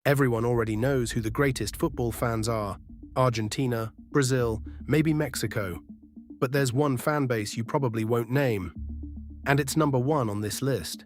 Everyone already knows who the greatest football fans are: Argentina, Brazil, maybe Mexico. But there's one fan base you probably won't name. And it's number one on this list.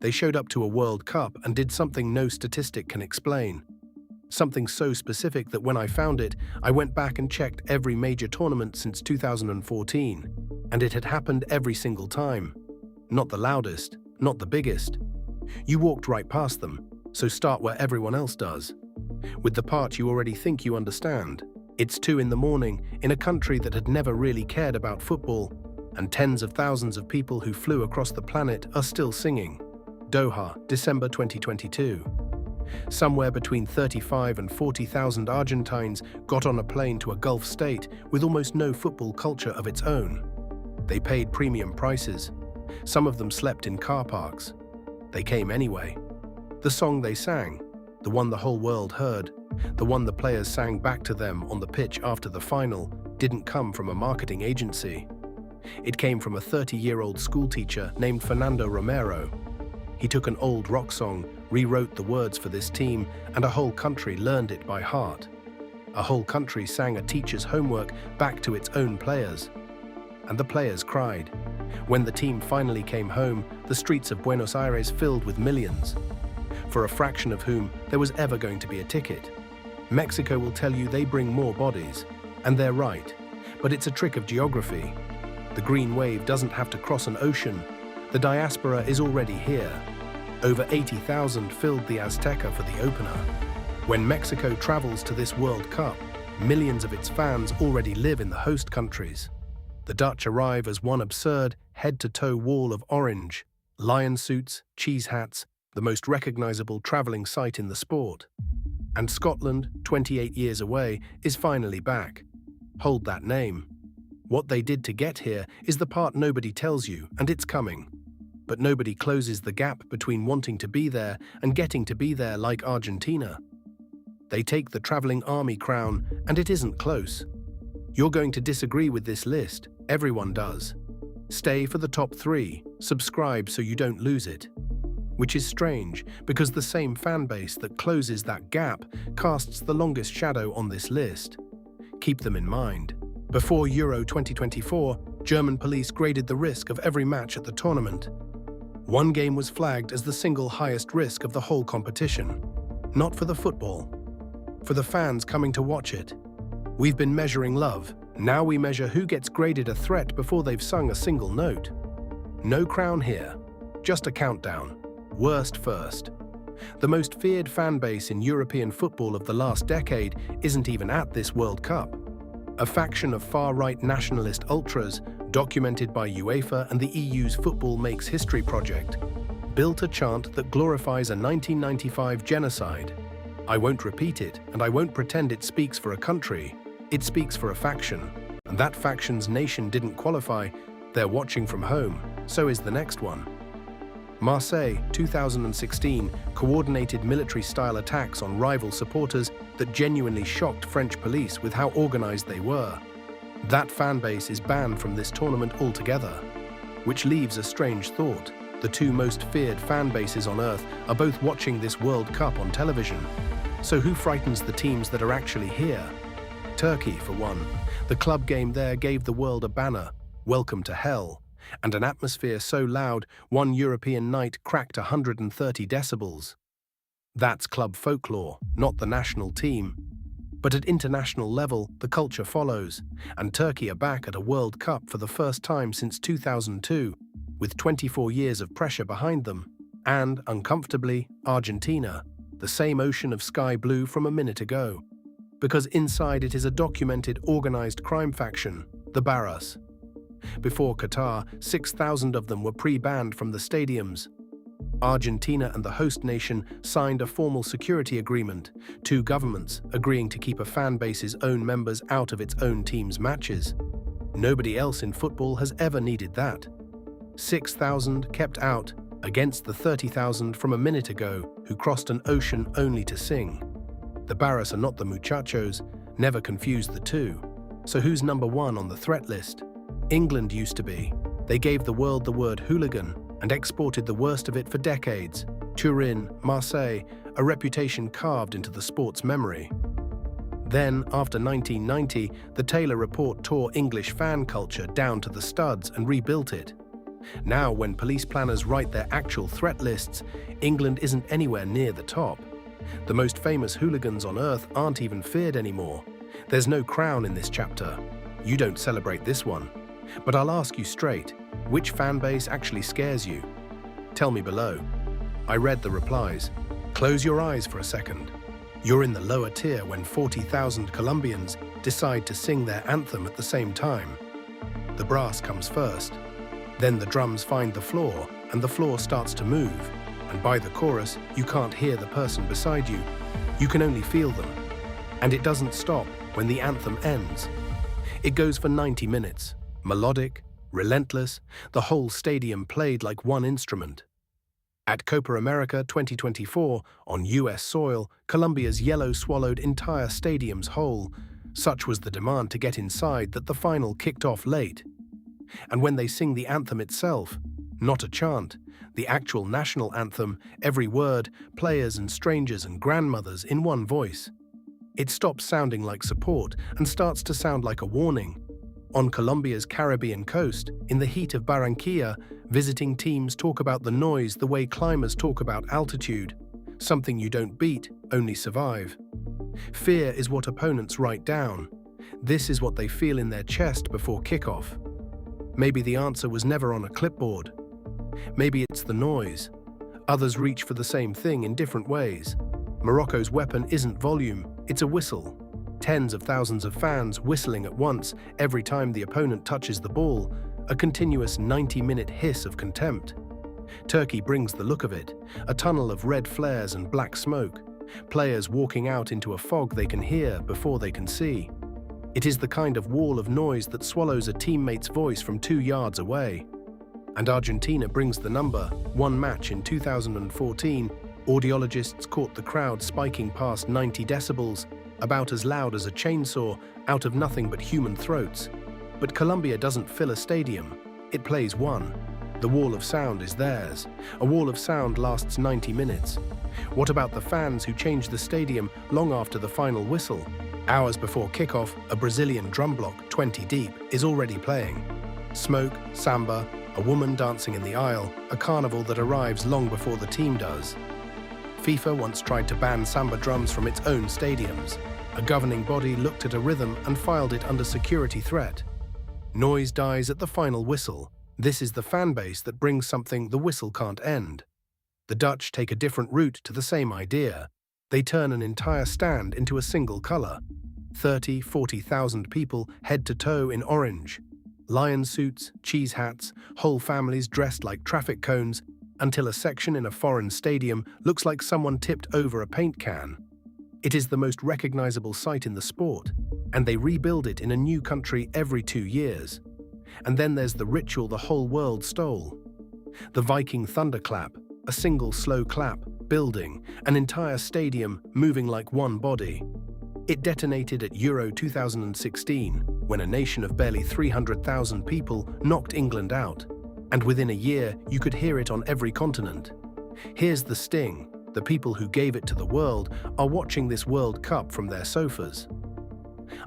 They showed up to a World Cup and did something no statistic can explain. Something so specific that when I found it, I went back and checked every major tournament since 2014. And it had happened every single time. Not the loudest, not the biggest. You walked right past them, so start where everyone else does. With the part you already think you understand. It's 2 in the morning in a country that had never really cared about football, and tens of thousands of people who flew across the planet are still singing. Doha, December 2022. Somewhere between 35 and 40,000 Argentines got on a plane to a Gulf state with almost no football culture of its own. They paid premium prices. Some of them slept in car parks. They came anyway. The song they sang, the one the whole world heard, the one the players sang back to them on the pitch after the final, didn't come from a marketing agency. It came from a 30-year-old schoolteacher named Fernando Romero. He took an old rock song, rewrote the words for this team, and a whole country learned it by heart. A whole country sang a teacher's homework back to its own players. And the players cried. When the team finally came home, the streets of Buenos Aires filled with millions, for a fraction of whom there was ever going to be a ticket. Mexico will tell you they bring more bodies, and they're right, but it's a trick of geography. The green wave doesn't have to cross an ocean. The diaspora is already here. Over 80,000 filled the Azteca for the opener. When Mexico travels to this World Cup, millions of its fans already live in the host countries. The Dutch arrive as one absurd, head-to-toe wall of orange, lion suits, cheese hats, the most recognizable traveling sight in the sport. And Scotland, 28 years away, is finally back. Hold that name. What they did to get here is the part nobody tells you, and it's coming. But nobody closes the gap between wanting to be there and getting to be there like Argentina. They take the traveling army crown, and it isn't close. You're going to disagree with this list. Everyone does. Stay for the top 3. Subscribe so you don't lose it. Which is strange, because the same fan base that closes that gap casts the longest shadow on this list. Keep them in mind. Before Euro 2024, German police graded the risk of every match at the tournament. One game was flagged as the single highest risk of the whole competition. Not for the football. For the fans coming to watch it. We've been measuring love. Now we measure who gets graded a threat before they've sung a single note. No crown here. Just a countdown. Worst first. The most feared fan base in European football of the last decade isn't even at this World Cup. A faction of far-right nationalist ultras, documented by UEFA and the EU's Football Makes History project, built a chant that glorifies a 1995 genocide. I won't repeat it, and I won't pretend it speaks for a country. It speaks for a faction. And that faction's nation didn't qualify. They're watching from home. So is the next one. Marseille, 2016, coordinated military-style attacks on rival supporters that genuinely shocked French police with how organized they were. That fan base is banned from this tournament altogether. Which leaves a strange thought. The 2 most feared fan bases on Earth are both watching this World Cup on television. So who frightens the teams that are actually here? Turkey, for one. The club game there gave the world a banner, "Welcome to Hell," and an atmosphere so loud, one European night cracked 130 decibels. That's club folklore, not the national team. But at international level, the culture follows, and Turkey are back at a World Cup for the first time since 2002, with 24 years of pressure behind them. And, uncomfortably, Argentina, the same ocean of sky blue from a minute ago. Because inside it is a documented, organized crime faction, the Terrace. Before Qatar, 6,000 of them were pre-banned from the stadiums. Argentina and the host nation signed a formal security agreement, 2 governments agreeing to keep a fan base's own members out of its own team's matches. Nobody else in football has ever needed that. 6,000 kept out against the 30,000 from a minute ago who crossed an ocean only to sing. The Terrace are not the muchachos, never confuse the two. So who's number 1 on the threat list? England used to be. They gave the world the word hooligan and exported the worst of it for decades. Turin, Marseille, a reputation carved into the sport's memory. Then, after 1990, the Taylor Report tore English fan culture down to the studs and rebuilt it. Now, when police planners write their actual threat lists, England isn't anywhere near the top. The most famous hooligans on earth aren't even feared anymore. There's no crown in this chapter. You don't celebrate this one. But I'll ask you straight, which fan base actually scares you? Tell me below. I read the replies. Close your eyes for a second. You're in the lower tier when 40,000 Colombians decide to sing their anthem at the same time. The brass comes first. Then the drums find the floor, and the floor starts to move. And by the chorus, you can't hear the person beside you. You can only feel them. And it doesn't stop when the anthem ends. It goes for 90 minutes. Melodic, relentless, the whole stadium played like one instrument. At Copa America 2024, on US soil, Colombia's yellow swallowed entire stadiums whole. Such was the demand to get inside that the final kicked off late. And when they sing the anthem itself, not a chant, the actual national anthem, every word, players and strangers and grandmothers in one voice. It stops sounding like support and starts to sound like a warning. On Colombia's Caribbean coast, in the heat of Barranquilla, visiting teams talk about the noise the way climbers talk about altitude. Something you don't beat, only survive. Fear is what opponents write down. This is what they feel in their chest before kickoff. Maybe the answer was never on a clipboard. Maybe it's the noise. Others reach for the same thing in different ways. Morocco's weapon isn't volume, it's a whistle. Tens of thousands of fans whistling at once every time the opponent touches the ball, a continuous 90-minute hiss of contempt. Turkey brings the look of it, a tunnel of red flares and black smoke, players walking out into a fog they can hear before they can see. It is the kind of wall of noise that swallows a teammate's voice from 2 yards away. And Argentina brings the number. One match in 2014, audiologists caught the crowd spiking past 90 decibels, about as loud as a chainsaw, out of nothing but human throats. But Colombia doesn't fill a stadium, it plays one. The wall of sound is theirs. A wall of sound lasts 90 minutes. What about the fans who change the stadium long after the final whistle? Hours before kickoff, a Brazilian drum block, 20 deep, is already playing. Smoke, samba, a woman dancing in the aisle, a carnival that arrives long before the team does. FIFA once tried to ban samba drums from its own stadiums. A governing body looked at a rhythm and filed it under security threat. Noise dies at the final whistle. This is the fan base that brings something the whistle can't end. The Dutch take a different route to the same idea. They turn an entire stand into a single color. 30,000–40,000 people head to toe in orange. Lion suits, cheese hats, whole families dressed like traffic cones, until a section in a foreign stadium looks like someone tipped over a paint can. It is the most recognizable sight in the sport, and they rebuild it in a new country every 2 years. And then there's the ritual the whole world stole. The Viking thunderclap, a single slow clap, building, an entire stadium moving like one body. It detonated at Euro 2016, when a nation of barely 300,000 people knocked England out. And within a year, you could hear it on every continent. Here's the sting. The people who gave it to the world are watching this World Cup from their sofas.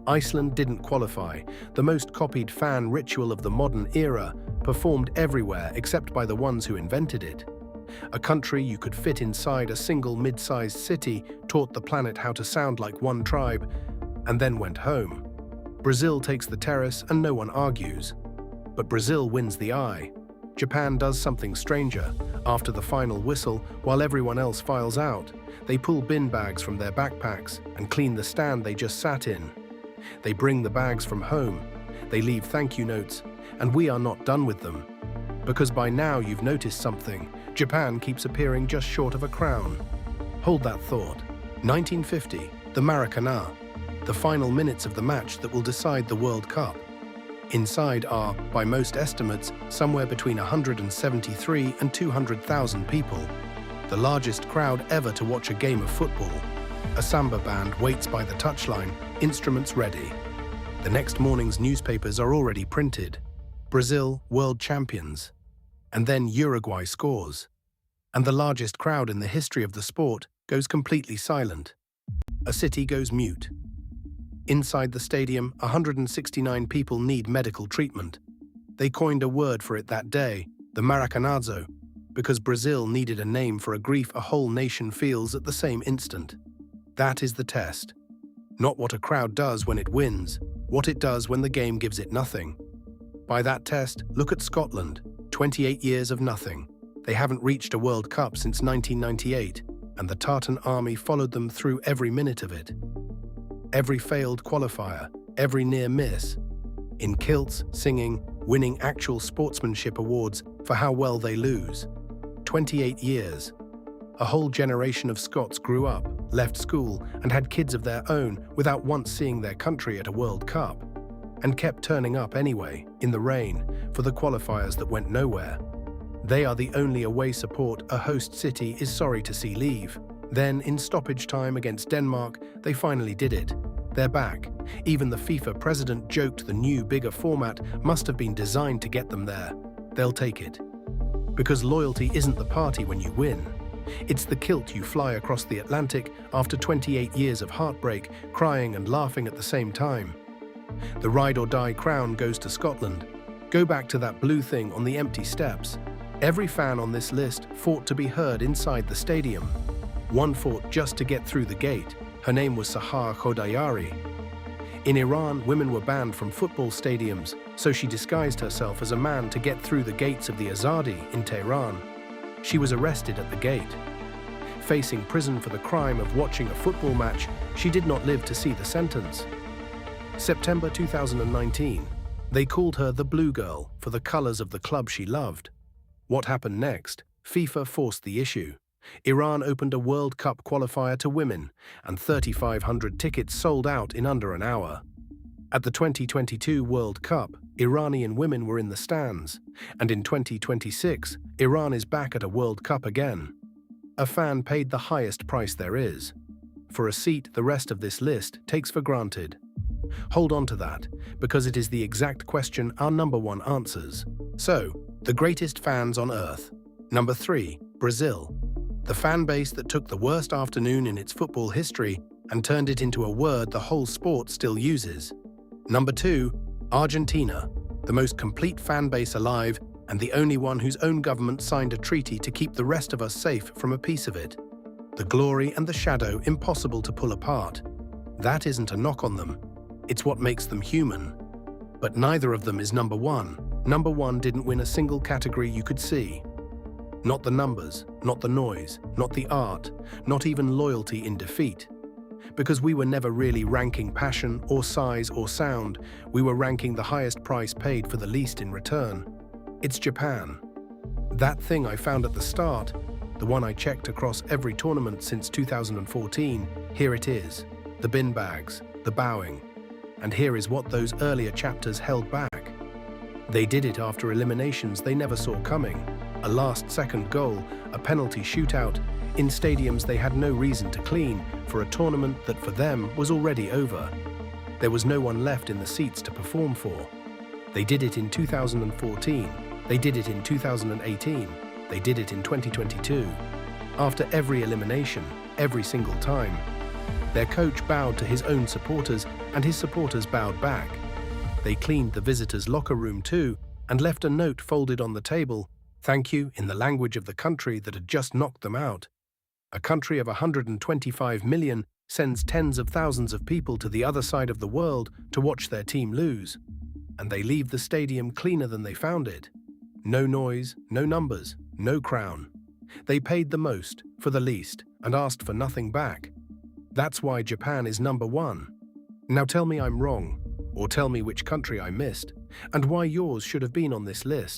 Iceland didn't qualify, the most copied fan ritual of the modern era, performed everywhere except by the ones who invented it. A country you could fit inside a single mid-sized city taught the planet how to sound like one tribe, and then went home. Brazil takes the Terrace and no one argues. But Brazil wins the eye. Japan does something stranger. After the final whistle, while everyone else files out, they pull bin bags from their backpacks and clean the stand they just sat in. They bring the bags from home. They leave thank you notes, and we are not done with them. Because by now you've noticed something. Japan keeps appearing just short of a crown. Hold that thought. 1950, the Maracanã, the final minutes of the match that will decide the World Cup. Inside are, by most estimates, somewhere between 173 and 200,000 people, the largest crowd ever to watch a game of football. A samba band waits by the touchline, instruments ready. The next morning's newspapers are already printed. Brazil, world champions. And then Uruguay scores. And the largest crowd in the history of the sport, goes completely silent. A city goes mute. Inside the stadium, 169 people need medical treatment. They coined a word for it that day, the maracanazo, because Brazil needed a name for a grief a whole nation feels at the same instant. That is the test. Not what a crowd does when it wins, what it does when the game gives it nothing. By that test, look at Scotland, 28 years of nothing. They haven't reached a World Cup since 1998, and the Tartan army followed them through every minute of it. Every failed qualifier, every near miss. In kilts, singing, winning actual sportsmanship awards for how well they lose. 28 years. A whole generation of Scots grew up, left school, and had kids of their own without once seeing their country at a World Cup, and kept turning up anyway, in the rain, for the qualifiers that went nowhere. They are the only away support a host city is sorry to see leave. Then, in stoppage time against Denmark, they finally did it. They're back. Even the FIFA president joked the new, bigger format must have been designed to get them there. They'll take it. Because loyalty isn't the party when you win. It's the kilt you fly across the Atlantic after 28 years of heartbreak, crying and laughing at the same time. The ride-or-die crown goes to Scotland. Go back to that blue thing on the empty steps. Every fan on this list fought to be heard inside the stadium. One fought just to get through the gate. Her name was Sahar Khodayari. In Iran, women were banned from football stadiums, so she disguised herself as a man to get through the gates of the Azadi in Tehran. She was arrested at the gate. Facing prison for the crime of watching a football match, she did not live to see the sentence. September 2019. They called her the Blue Girl for the colors of the club she loved. What happened next? FIFA forced the issue. Iran opened a World Cup qualifier to women, and 3,500 tickets sold out in under an hour. At the 2022 World Cup, Iranian women were in the stands, and in 2026, Iran is back at a World Cup again. A fan paid the highest price there is. For a seat, the rest of this list takes for granted. Hold on to that, because it is the exact question our number one answers. So, the greatest fans on earth. Number 3, Brazil. The fan base that took the worst afternoon in its football history and turned it into a word the whole sport still uses. Number 2, Argentina. The most complete fan base alive and the only one whose own government signed a treaty to keep the rest of us safe from a piece of it. The glory and the shadow impossible to pull apart. That isn't a knock on them. It's what makes them human. But neither of them is number 1. Number 1 didn't win a single category you could see. Not the numbers, not the noise, not the art, not even loyalty in defeat. Because we were never really ranking passion or size or sound, we were ranking the highest price paid for the least in return. It's Japan. That thing I found at the start, the one I checked across every tournament since 2014, here it is. The bin bags, the bowing. And here is what those earlier chapters held back. They did it after eliminations they never saw coming. A last-second goal, a penalty shootout, in stadiums they had no reason to clean, for a tournament that for them was already over. There was no one left in the seats to perform for. They did it in 2014, they did it in 2018, they did it in 2022. After every elimination, every single time, their coach bowed to his own supporters and his supporters bowed back. They cleaned the visitors' locker room too and left a note folded on the table, "Thank you," in the language of the country that had just knocked them out. A country of 125 million sends tens of thousands of people to the other side of the world to watch their team lose. And they leave the stadium cleaner than they found it. No noise, no numbers, no crown. They paid the most for the least and asked for nothing back. That's why Japan is number 1. Now tell me I'm wrong, or tell me which country I missed, and why yours should have been on this list.